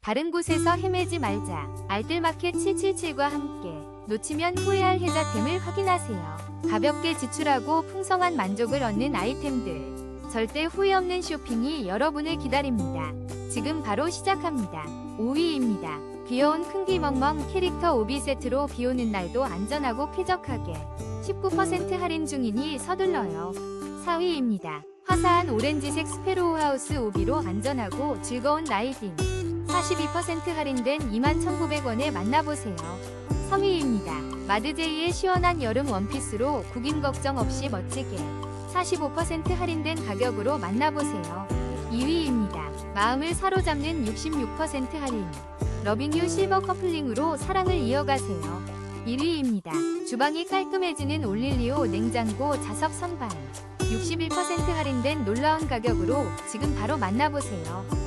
다른 곳에서 헤매지 말자. 알뜰마켓 777과 함께 놓치면 후회할 혜자템을 확인하세요. 가볍게 지출하고 풍성한 만족을 얻는 아이템들. 절대 후회 없는 쇼핑이 여러분을 기다립니다. 지금 바로 시작합니다. 5위입니다. 귀여운 큰귀멍멍 캐릭터 오비 세트로 비오는 날도 안전하고 쾌적하게 19% 할인 중이니 서둘러요. 4위입니다. 화사한 오렌지색 스패로우하우스 오비로 안전하고 즐거운 라이딩 42% 할인된 21,900원에 만나보세요. 3위입니다. 마드제이의 시원한 여름 원피스로 구김 걱정 없이 멋지게 45% 할인된 가격으로 만나보세요. 2위입니다. 마음을 사로잡는 66% 할인 러빙유 실버 커플링으로 사랑을 이어가세요. 1위입니다. 주방이 깔끔해지는 올릴리오 냉장고 자석 선반 61% 할인된 놀라운 가격으로 지금 바로 만나보세요.